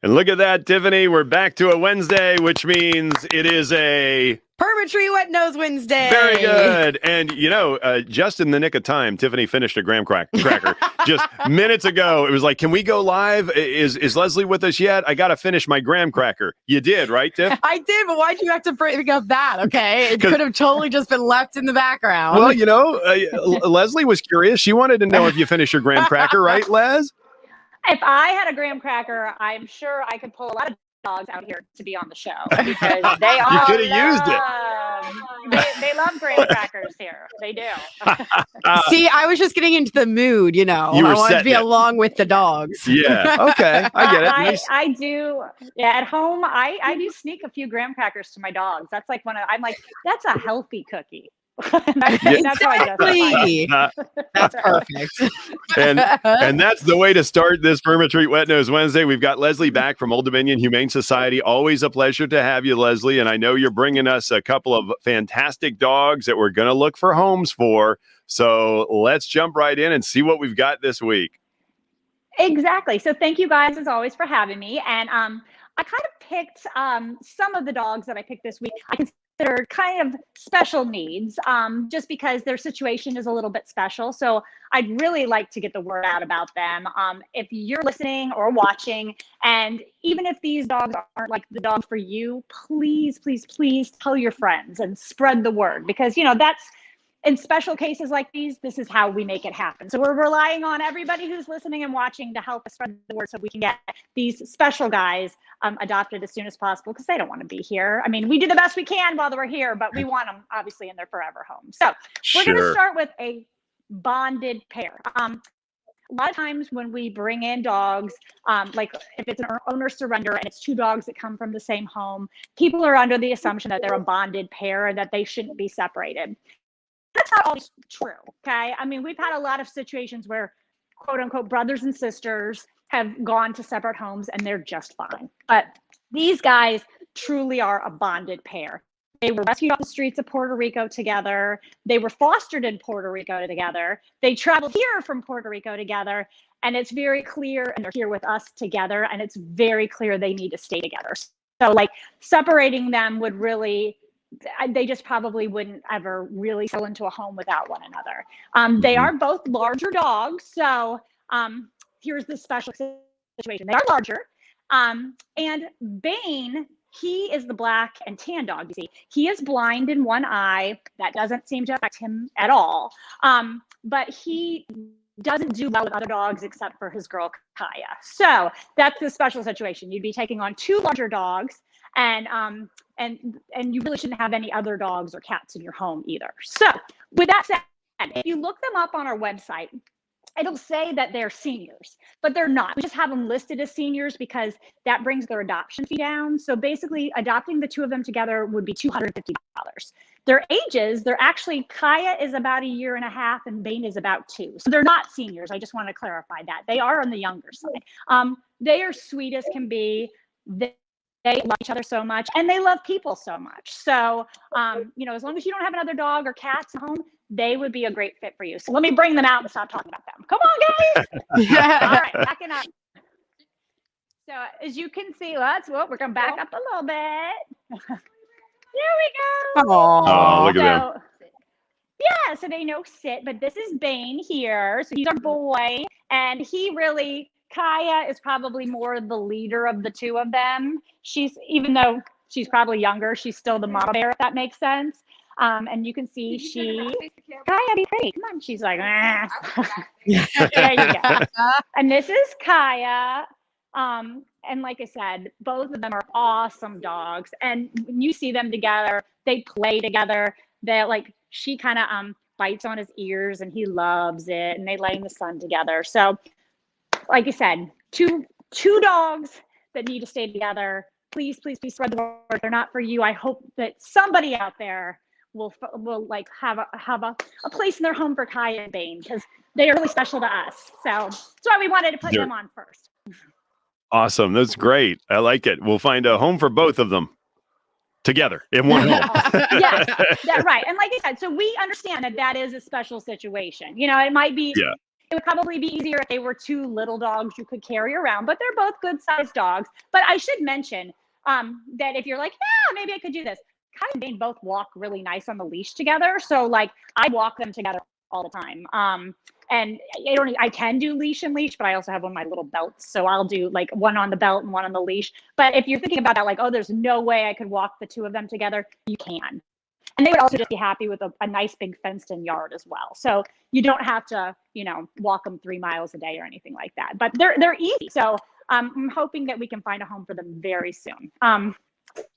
And look at that, Tiffany. We're back to a Wednesday, which means it is a Perma Tree Wet Nose Wednesday. Very good. And, just in the nick of time, Tiffany finished a graham cracker just minutes ago. It was like, can we go live? Is Leslie with us yet? I got to finish my graham cracker. You did, right, Tiff? I did, but why'd you have to bring up that? Okay. It could have totally just been left in the background. Well, Leslie was curious. She wanted to know if you finished your graham cracker, right, Les? If I had a graham cracker, I'm sure I could pull a lot of dogs out here to be on the show because they all could have used it. They love graham crackers here. They do. See, I was just getting into the mood, You were I wanted to be along with the dogs. Yeah. Okay. I get it. Nice. I do. Yeah. At home, I do sneak a few graham crackers to my dogs. That's like I'm like, that's a healthy cookie. That's how I justify it. That's perfect. And that's the way to start this Perma Treat Wet Nose Wednesday. We've got Leslie back from Old Dominion Humane Society. Always a pleasure to have you, Leslie. And I know you're bringing us a couple of fantastic dogs that we're going to look for homes for. So let's jump right in and see what we've got this week. Exactly. So thank you guys, as always, for having me. And I kind of picked some of the dogs that I picked this week. I consider kind of special needs, just because their situation is a little bit special. So I'd really like to get the word out about them. If you're listening or watching, and even if these dogs aren't like the dog for you, please, please, please tell your friends and spread the word, because that's, in special cases like these, this is how we make it happen. So we're relying on everybody who's listening and watching to help us spread the word so we can get these special guys adopted as soon as possible, because they don't want to be here. I mean, we do the best we can while they're here, but we want them obviously in their forever home. So we're going to start with a bonded pair. A lot of times when we bring in dogs, like if it's an owner surrender and it's two dogs that come from the same home, people are under the assumption that they're a bonded pair and that they shouldn't be separated. That's not always true, okay? I mean, we've had a lot of situations where, quote unquote, brothers and sisters have gone to separate homes and they're just fine. But these guys truly are a bonded pair. They were rescued off the streets of Puerto Rico together. They were fostered in Puerto Rico together. They traveled here from Puerto Rico together. And it's very clear, and they're here with us together, and it's very clear they need to stay together. So like separating them would really, they just probably wouldn't ever really settle into a home without one another. They are both larger dogs. So here's the special situation. They are larger. And Bane, he is the black and tan dog, you see. He is blind in one eye. That doesn't seem to affect him at all. But he doesn't do well with other dogs except for his girl, Kaya. So that's the special situation. You'd be taking on two larger dogs, and you really shouldn't have any other dogs or cats in your home either. So with that said, if you look them up on our website, it'll say that they're seniors, but they're not. We just have them listed as seniors because that brings their adoption fee down. So basically adopting the two of them together would be $250. Their ages, they're actually, Kaya is about 1.5 years and Bane is about 2. So they're not seniors. I just want to clarify that. They are on the younger side. They are sweet as can be. They love each other so much, and they love people so much. So, as long as you don't have another dog or cats at home, they would be a great fit for you. So let me bring them out and stop talking about them. Come on, guys. All right, backing up. So as you can see, we're going to back up a little bit. There we go. Oh, look at them. Yeah, so they know sit, but this is Bane here. So he's our boy, and Kaya is probably more the leader of the two of them. Even though she's probably younger, she's still the model bear, if that makes sense. And you can see Kaya, be great. Come on. She's like, there you go. And this is Kaya. And like I said, both of them are awesome dogs. And when you see them together, they play together. She kind of bites on his ears and he loves it. And they lay in the sun together. So like I said, two dogs that need to stay together. Please, please, please spread the word. They're not for you. I hope that somebody out there will have a place in their home for Kaya and Bane, because they are really special to us. So that's why we wanted to put them on first. Awesome. That's great. I like it. We'll find a home for both of them together in one home. Yes, that's right. And like I said, so we understand that is a special situation. It might be It would probably be easier if they were two little dogs you could carry around, but they're both good sized dogs. But I should mention that if you're like, yeah, maybe I could do this, Kai and Bane both walk really nice on the leash together. So like I walk them together all the time. And I can do leash and leash, but I also have one of my little belts. So I'll do like one on the belt and one on the leash. But if you're thinking about that, like, oh, there's no way I could walk the two of them together, you can. And they would also just be happy with a nice big fenced in yard as well. So you don't have to, walk them 3 miles a day or anything like that. But they're easy. So I'm hoping that we can find a home for them very soon.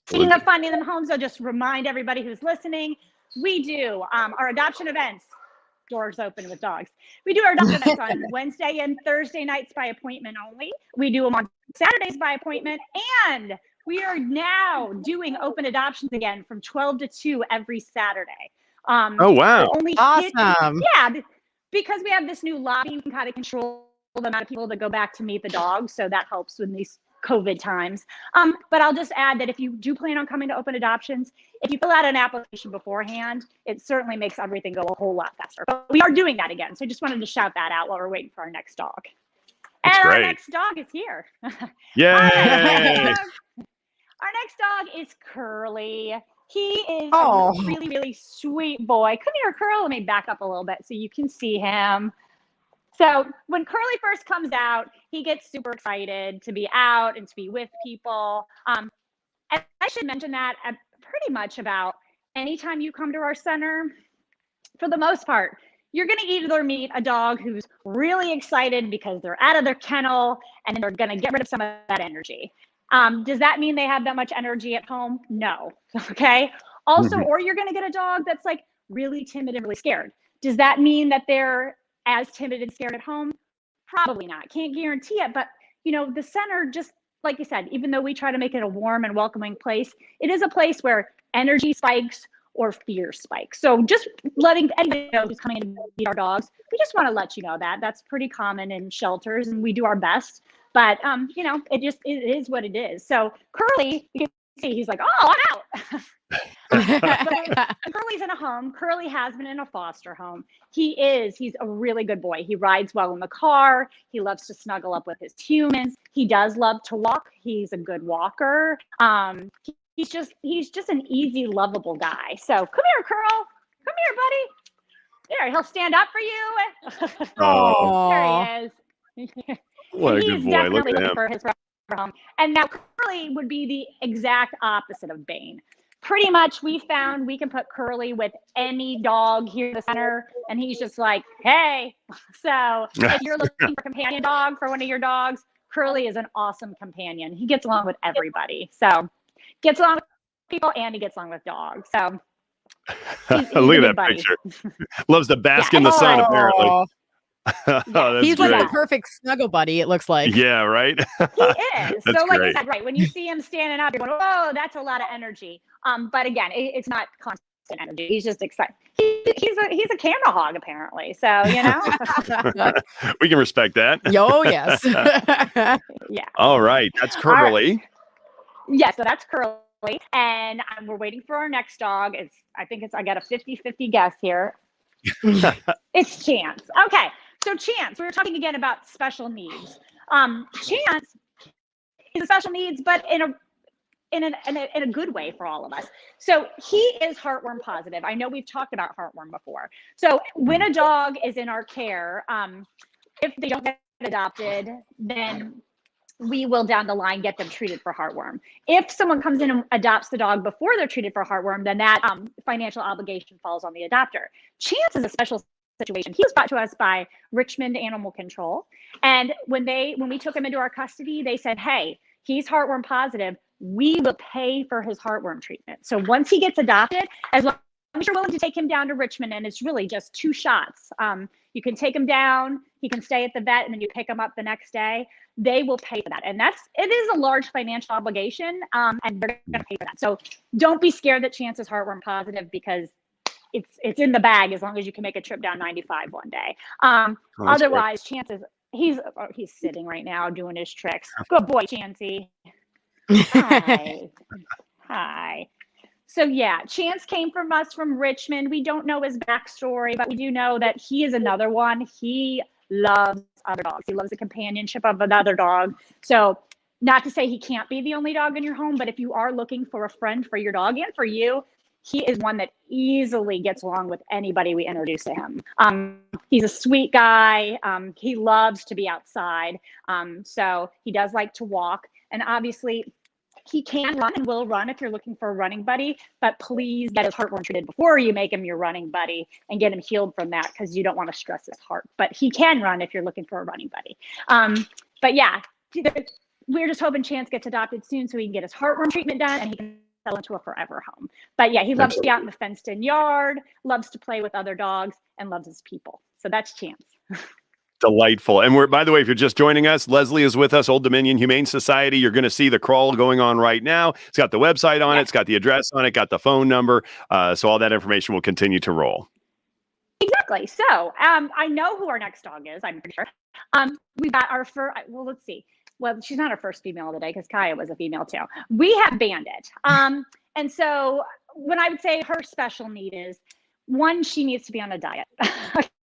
Speaking of finding them homes, I'll just remind everybody who's listening, we do our adoption events. Doors open with dogs. We do our adoption events on Wednesday and Thursday nights by appointment only. We do them on Saturdays by appointment, and we are now doing open adoptions again from 12 to 2 every Saturday. Oh, wow. Awesome. Because we have this new law, we can kind of control the amount of people that go back to meet the dogs. So that helps with these COVID times. But I'll just add that if you do plan on coming to open adoptions, if you fill out an application beforehand, it certainly makes everything go a whole lot faster. But we are doing that again. So I just wanted to shout that out while we're waiting for our next dog. That's and great. Our next dog is here. Yay! Our next dog is Curly. He is a really, really sweet boy. Come here, Curl. Let me back up a little bit so you can see him. So when Curly first comes out, he gets super excited to be out and to be with people. And I should mention that pretty much about anytime you come to our center, for the most part, you're going to either meet a dog who's really excited because they're out of their kennel and they're going to get rid of some of that energy. Does that mean they have that much energy at home? No. Okay. Also, or you're going to get a dog that's like really timid and really scared. Does that mean that they're as timid and scared at home? Probably not. Can't guarantee it. But, the center, just like you said, even though we try to make it a warm and welcoming place, it is a place where energy spikes or fear spikes. So just letting anybody know who's coming in to meet our dogs, we just want to let you know that that's pretty common in shelters and we do our best. But, it is what it is. So Curly, you can see, he's like, oh, I'm out. Curly's in a home. Curly has been in a foster home. He's a really good boy. He rides well in the car. He loves to snuggle up with his humans. He does love to walk. He's a good walker. He's just an easy, lovable guy. So come here, Curl. Come here, buddy. There, he'll stand up for you. Oh, there he is. What a good boy. Look at him. For his home. And now Curly would be the exact opposite of Bane. Pretty much we found we can put Curly with any dog here in the center and he's just like, hey. So if you're looking for a companion dog for one of your dogs, Curly is an awesome companion. He gets along with everybody. So gets along with people and he gets along with dogs. So he's look at that buddy. picture. Loves to bask in the sun, apparently. He's great. like the perfect snuggle buddy, it looks like. Yeah, right? He is. So like great. I said, right, when you see him standing up, you're going, oh, that's a lot of energy. But again, it's not constant energy. He's just excited. He's a camera hog, apparently. So, we can respect that. Oh, yes. Yeah. All right. That's Curly. Right. Yeah, so that's Curly. And we're waiting for our next dog. I got a 50-50 guess here. It's Chance. Okay. So Chance, we were talking again about special needs. Chance is special needs, but in a good way for all of us. So he is heartworm positive. I know we've talked about heartworm before. So when a dog is in our care, if they don't get adopted, then we will down the line get them treated for heartworm. If someone comes in and adopts the dog before they're treated for heartworm, then that financial obligation falls on the adopter. Chance is a special situation. He was brought to us by Richmond Animal Control. And when we took him into our custody, they said, hey, he's heartworm positive. We will pay for his heartworm treatment. So once he gets adopted, as long as you're willing to take him down to Richmond, and it's really just 2 shots. You can take him down, he can stay at the vet, and then you pick him up the next day. They will pay for that. And it is a large financial obligation, and they're going to pay for that. So don't be scared that Chance is heartworm positive because it's in the bag as long as you can make a trip down 95 one day. Otherwise, Chance is, he's sitting right now doing his tricks. Good boy, Chancey. Hi. Hi. So yeah, Chance came from us from Richmond. We don't know his backstory, but we do know that he is another one. He loves other dogs. He loves the companionship of another dog. So not to say he can't be the only dog in your home, but if you are looking for a friend for your dog and for you, he is one that easily gets along with anybody we introduce to him. He's a sweet guy. He loves to be outside. So he does like to walk. And obviously, he can run and will run if you're looking for a running buddy, but please get his heartworm treated before you make him your running buddy and get him healed from that, because you don't want to stress his heart. But he can run if you're looking for a running buddy. But yeah, we're just hoping Chance gets adopted soon so he can get his heartworm treatment done and he can settle into a forever home. But yeah, he loves to be out in the fenced in yard, loves to play with other dogs, and loves his people. So that's Chance. Delightful. And we're, by the way, if you're just joining us, Leslie is with us, Old Dominion Humane Society. You're going to see the crawl going on right now. It's got the website on it. It's got the address on it, got the phone number. So all that information will continue to roll. Exactly. So I know who our next dog is, I'm pretty sure. We got our first, well, let's see. Well, she's not our first female of the day because Kaya was a female too. We have Bandit. And so when I would say her special need is, one, she needs to be on a diet.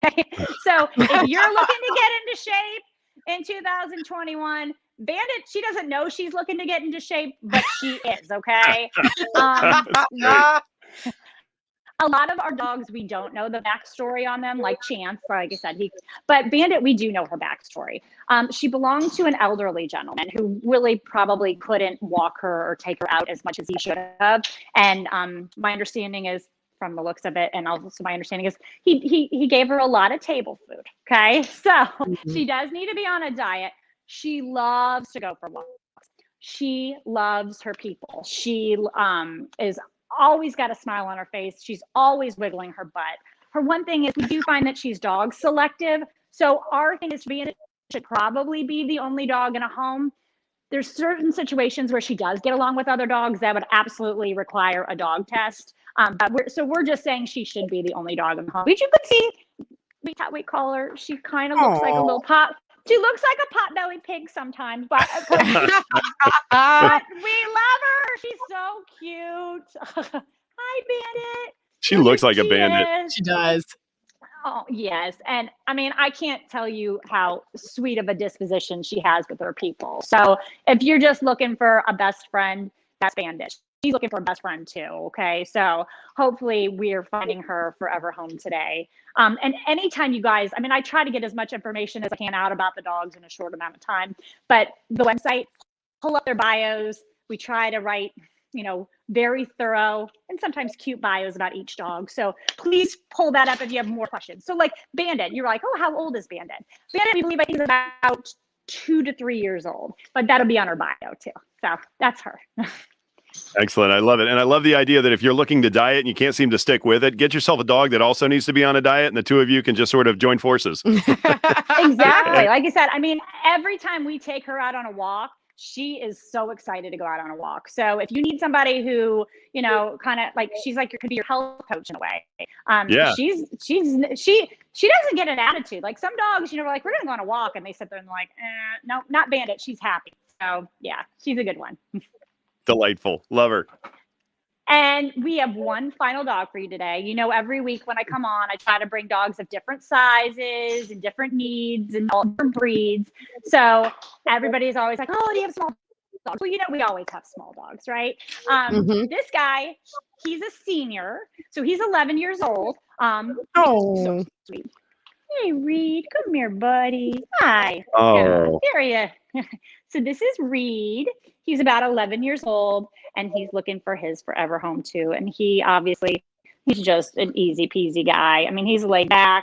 Okay. So if you're looking to get into shape in 2021, Bandit, she doesn't know she's looking to get into shape, but she is, okay? A lot of our dogs, we don't know the backstory on them, like Chance, like I said, but Bandit, we do know her backstory. She belonged to an elderly gentleman who really probably couldn't walk her or take her out as much as he should have. And my understanding is, from the looks of it, and also my understanding is he gave her a lot of table food. Okay, so she does need to be on a diet. She loves to go for walks. She loves her people. She is always got a smile on her face. She's always wiggling her butt. Her one thing is, we do find that she's dog selective. So our thing is, Bandit should probably be the only dog in a home. There's certain situations where she does get along with other dogs that would absolutely require a dog test. But we're just saying she should be the only dog in the home. Which you could see, we call her, she kind of looks like a little pot. She looks like a pot-bellied pig sometimes, but we love her. She's so cute. Hi, Bandit. She looks like a bandit. She does. Oh, yes. And I mean, I can't tell you how sweet of a disposition she has with her people. So if you're just looking for a best friend, that's Bandit. She's looking for a best friend too. Okay. So hopefully we're finding her forever home today. And anytime you guys, I mean, I try to get as much information as I can out about the dogs in a short amount of time, but the website, pull up their bios. We try to write, very thorough and sometimes cute bios about each dog. So please pull that up if you have more questions. So like Bandit, you're like, oh, how old is Bandit? Bandit, we believe he's about 2 to 3 years old, but that'll be on her bio too. So that's her. Excellent. I love it. And I love the idea that if you're looking to diet and you can't seem to stick with it, get yourself a dog that also needs to be on a diet, and the two of you can just sort of join forces. Exactly. Like I said, I mean, every time we take her out on a walk, she is so excited to go out on a walk. So if you need somebody who, kind of like, she's like, could be your health coach in a way. She doesn't get an attitude. Like some dogs, we're like, we're going to go on a walk. And they sit there and like, no, not Bandit. She's happy. So yeah, she's a good one. Delightful. Love her. And we have one final dog for you today. Every week when I come on, I try to bring dogs of different sizes and different needs and all different breeds. So everybody's always like, oh, do you have small dogs? Well, we always have small dogs, right? This guy, he's a senior. So he's 11 years old. So sweet. Hey, Reed, come here, buddy. Hi. Oh. There he is. So this is Reed. He's about 11 years old, and he's looking for his forever home too. And he's just an easy peasy guy. I mean, he's laid back.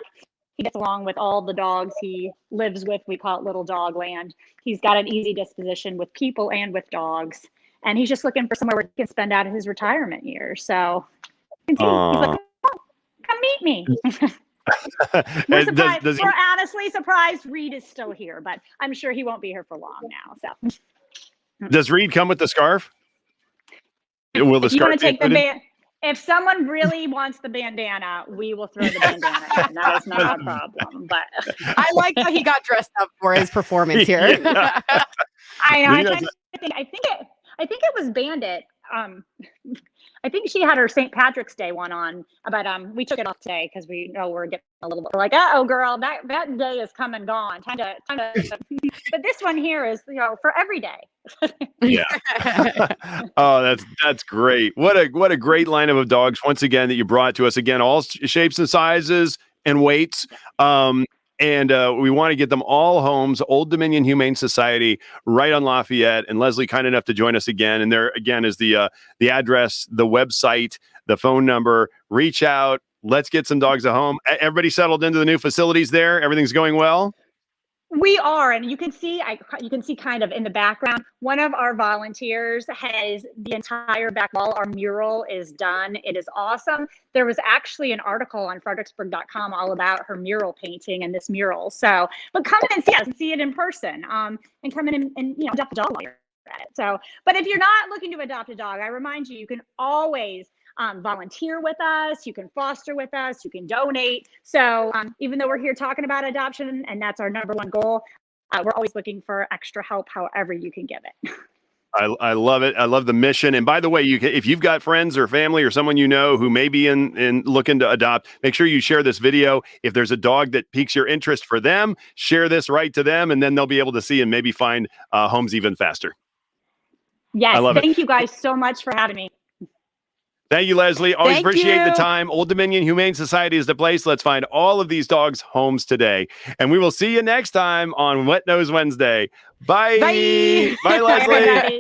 He gets along with all the dogs he lives with. We call it Little Dog Land. He's got an easy disposition with people and with dogs. And he's just looking for somewhere where he can spend out his retirement years. So he's like, oh, come meet me. We're honestly surprised Reed is still here, but I'm sure he won't be here for long now. So. Does Reed come with the scarf? Will the scarf take if someone really wants the bandana, we will throw the bandana in. That is not a problem. But I like how he got dressed up for his performance here. Yeah. I know. I think it was Bandit. I I think she had her St. Patrick's Day one on, but we took it off today because we know we're getting a little bit like, oh girl, that day is come and gone. Time to. But this one here is, for every day. Yeah. Oh, that's great. What a great lineup of dogs once again that you brought to us. Again, all shapes and sizes and weights. And we want to get them all homes. Old Dominion Humane Society, right on Lafayette. And Leslie, kind enough to join us again. And there again is the address, the website, the phone number. Reach out. Let's get some dogs at home. Everybody settled into the new facilities there. Everything's going well. We are, and you can see kind of in the background, one of our volunteers has the entire back wall. Our mural is done. It is awesome. There was actually an article on Fredericksburg.com all about her mural painting and this mural. So, but come in and see us and see it in person, and come in and adopt a dog while you're at it. So, but if you're not looking to adopt a dog, I remind you can always volunteer with us, you can foster with us, you can donate. So even though we're here talking about adoption and that's our number one goal, we're always looking for extra help however you can give it. I love it. I love the mission. And by the way, if you've got friends or family or someone who may be in looking to adopt, make sure you share this video. If there's a dog that piques your interest for them, share this right to them, and then they'll be able to see and maybe find homes even faster. Yes. I love it. Thank you guys so much for having me. Thank you, Leslie. Always Thank appreciate you. the time. Old Dominion Humane Society is the place. Let's find all of these dogs homes today. And we will see you next time on Wet Nose Wednesday. Bye. Bye. Bye, Leslie. Everybody.